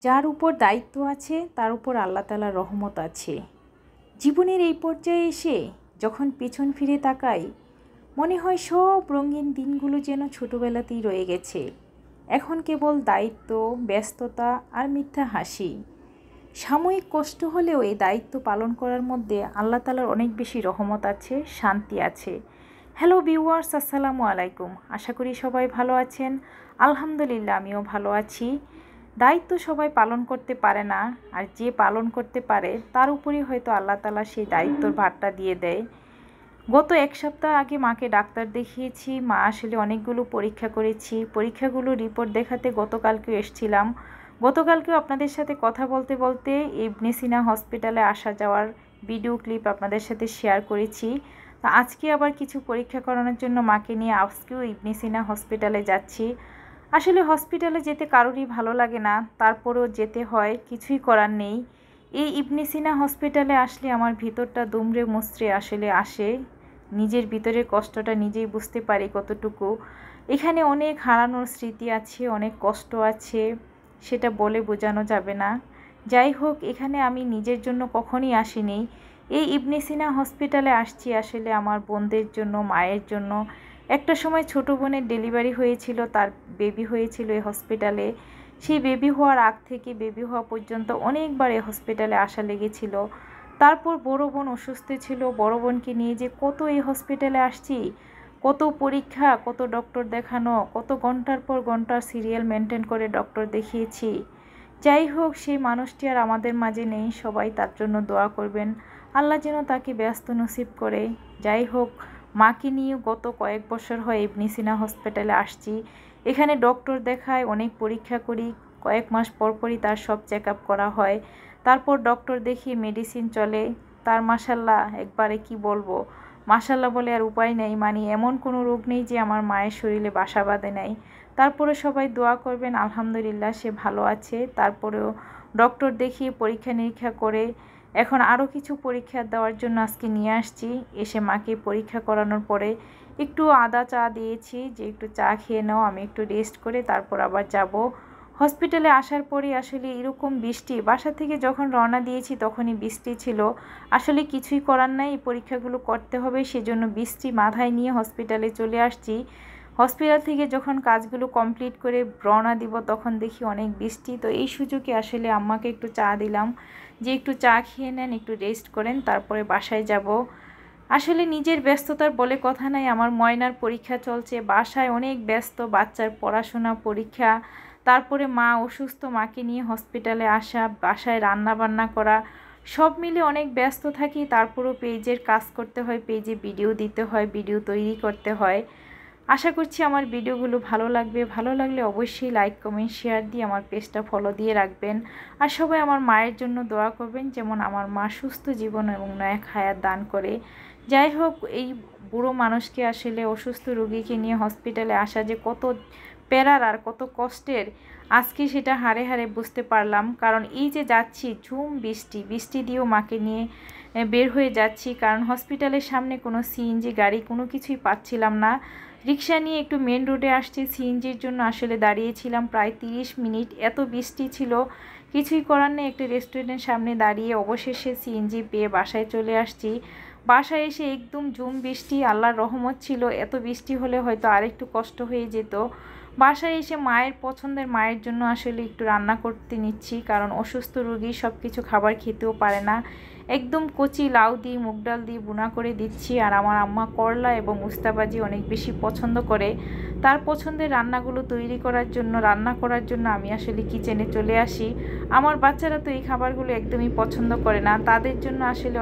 যার উপর দায়িত্ব আছে তার উপর আল্লাহ তাআলার রহমত আছে। জীবনের এই পর্যায়ে এসে যখন পেছন ফিরে তাকাই, মনে হয় সব রঙিন দিনগুলো যেন ছোটোবেলাতেই রয়ে গেছে। এখন কেবল দায়িত্ব, ব্যস্ততা আর মিথ্যা হাসি। সাময়িক কষ্ট হলেও এই দায়িত্ব পালন করার মধ্যে আল্লাহ তাআলার অনেক বেশি রহমত আছে, শান্তি আছে। হ্যালো ভিউয়ার্স, আসসালামু আলাইকুম। আশা করি সবাই ভালো আছেন। আলহামদুলিল্লাহ, আমিও ভালো আছি। দায়িত্ব সবাই পালন করতে পারে না, আর যে পালন করতে পারে তার উপরেই হয়তো আল্লাহ তাআলা সেই দায়িত্বর ভারটা দিয়ে দেয়। গত এক সপ্তাহ আগে মাকে ডাক্তার দেখিয়েছি। মা আসলে অনেকগুলো পরীক্ষা করেছি। পরীক্ষাগুলো রিপোর্ট দেখাতে গতকালকেও এসেছিলাম। গতকালকেও আপনাদের সাথে কথা বলতে বলতে ইবনে সিনা হসপিটালে আসা যাওয়ার ভিডিও ক্লিপ আপনাদের সাথে শেয়ার করেছি। তো আজকে আবার কিছু পরীক্ষা করানোর জন্য মাকে নিয়ে আজকেও ইবনে সিনা হসপিটালে যাচ্ছি। আসলে হসপিটালে যেতে কারোরই ভালো লাগে না, তারপরেও যেতে হয়, কিছুই করার নেই। এই ইবনে সিনা হসপিটালে আসলে আমার ভিতরটা দুমড়ে মুচড়ে আসলে আসে। নিজের ভিতরের কষ্টটা নিজেই বুঝতে পারি কতটুকু। এখানে অনেক হারানোর স্মৃতি আছে, অনেক কষ্ট আছে, সেটা বলে বোঝানো যাবে না। যাই হোক, এখানে আমি নিজের জন্য কখনই আসিনি। এই ইবনে সিনা হসপিটালে আসছি আসলে আমার বোনদের জন্য, মায়ের জন্য। একটা সময় ছোট বোনের ডেলিভারি হয়েছিল, তার বেবি হয়েছিল এই হসপিটালে। সেই বেবি হওয়ার আগ থেকে বেবি হওয়া পর্যন্ত অনেকবার এই হসপিটালে আসা লেগেছিল। তারপর বড় বোন অসুস্থ ছিল, বড় বোনকে নিয়ে যে কত এই হসপিটালে আসছি, কত পরীক্ষা, কত ডক্টর দেখানো, কত ঘন্টার পর ঘন্টার সিরিয়াল মেনটেন করে ডক্টর দেখিয়েছি। যাই হোক, সেই মানুষটি আর আমাদের মাঝে নেই। সবাই তার জন্য দোয়া করবেন, আল্লাহ যেন তাকে ব্যস্ত নসিব করে। যাই হোক, মাকে নিয়ে গত কয়েক বছর হয় ইবনে সিনা হসপিটালে আসছি। এখানে ডক্টর দেখায়, অনেক পরীক্ষা করি, কয়েক মাস পরপরই তার সব চেক আপ করা হয়। তারপর ডক্টর দেখিয়ে মেডিসিন চলে। তার মাশাল্লাহ একবারে কি বলবো, মাশাল্লাহ বলে আর উপায় নেই। মানে এমন কোনো রোগ নেই যে আমার মায়ের শরীরে বাসা বাঁধে নাই। তারপরে সবাই দোয়া করবেন, আলহামদুলিল্লাহ সে ভালো আছে। তারপরেও ডক্টর দেখিয়ে পরীক্ষা নিরীক্ষা করে এখন আরও কিছু পরীক্ষা দেওয়ার জন্য আজকে নিয়ে আসছি। এসে মাকে পরীক্ষা করানোর পরে একটু আদা চা দিয়েছি যে একটু চা খেয়ে নাও, আমি একটু রেস্ট করে তারপর আবার যাব। হসপিটালে আসার পরে আসলে এরকম বৃষ্টি, বাসা থেকে যখন রওনা দিয়েছি তখনই বৃষ্টি ছিল। আসলে কিছুই করার নাই, এই পরীক্ষাগুলো করতে হবে, সেজন্য বৃষ্টি মাথায় নিয়ে হসপিটালে চলে আসছি। হসপিটাল থেকে যখন কাজগুলো কমপ্লিট করে রওনা দিব তখন দেখি অনেক বৃষ্টি। তো এই সুযোগে আসলে আম্মাকে একটু চা দিলাম যে একটু চা খেয়ে নেন, একটু রেস্ট করেন, তারপরে বাসায় যাব। আসলে নিজের ব্যস্ততার বলে কথা নাই। আমার ময়নার পরীক্ষা চলছে, বাসায় অনেক ব্যস্ত, বাচ্চার পড়াশোনা, পরীক্ষা, তারপরে মা অসুস্থ, মাকে নিয়ে হসপিটালে আসা, বাসায় রান্না বান্না করা, সব মিলে অনেক ব্যস্ত থাকি। তারপরেও পেজের কাজ করতে হয়, পেজে ভিডিও দিতে হয়, ভিডিও তৈরি করতে হয়। আশা করছি আমার ভিডিওগুলো ভালো লাগবে। ভালো লাগলে অবশ্যই লাইক, কমেন্ট, শেয়ার দিয়ে আমার পেজটা ফলো দিয়ে রাখবেন। আর সবাই আমার মায়ের জন্য দোয়া করবেন, যেমন আমার মা সুস্থ জীবন এবং নেক হায়াত দান করে। যাই হোক, এই বুড়ো মানুষকে আসলে অসুস্থ রোগীকে নিয়ে হসপিটালে আসা যে কত প্যারার আর কত কষ্টের, আজকে সেটা হাড়ে হাড়ে বুঝতে পারলাম। কারণ এই যে যাচ্ছি ঝুম বৃষ্টি, বৃষ্টি দিয়েও মাকে নিয়ে বের হয়ে যাচ্ছি, কারণ হসপিটালের সামনে কোনো সিএনজি গাড়ি কোনো কিছুই পাচ্ছিলাম না। রিক্সা নিয়ে একটু মেন রোডে আসছি, সিএনজির জন্য আসলে দাঁড়িয়েছিলাম প্রায় 30 মিনিট, এত বৃষ্টি ছিল, কিছুই করার নেই। একটা রেস্টুরেন্টের সামনে দাঁড়িয়ে অবশেষে সিএনজি পেয়ে বাসায় চলে আসছি। বাসায় এসে একদম ঝুম বৃষ্টি, আল্লাহর রহমত ছিল। এত বৃষ্টি হলে হয়তো আরেকটু কষ্ট হয়ে যেত। বাসায় এসে মায়ের পছন্দের, মায়ের জন্য আসলে একটু রান্না করতে নিচ্ছি, কারণ অসুস্থ রোগী সব কিছু খাবার খেতেও পারে না। একদম কচি লাউ দিয়ে, মুগ ডাল দিয়ে বুনা করে দিচ্ছি। আর আমার আম্মা করলা এবং উস্তাবাজি অনেক বেশি পছন্দ করে। তার পছন্দের রান্নাগুলো তৈরি করার জন্য, রান্না করার জন্য আমি আসলে কিচেনে চলে আসি। আমার বাচ্চারা তো এই খাবারগুলো একদমই পছন্দ করে না, তাদের জন্য আসলে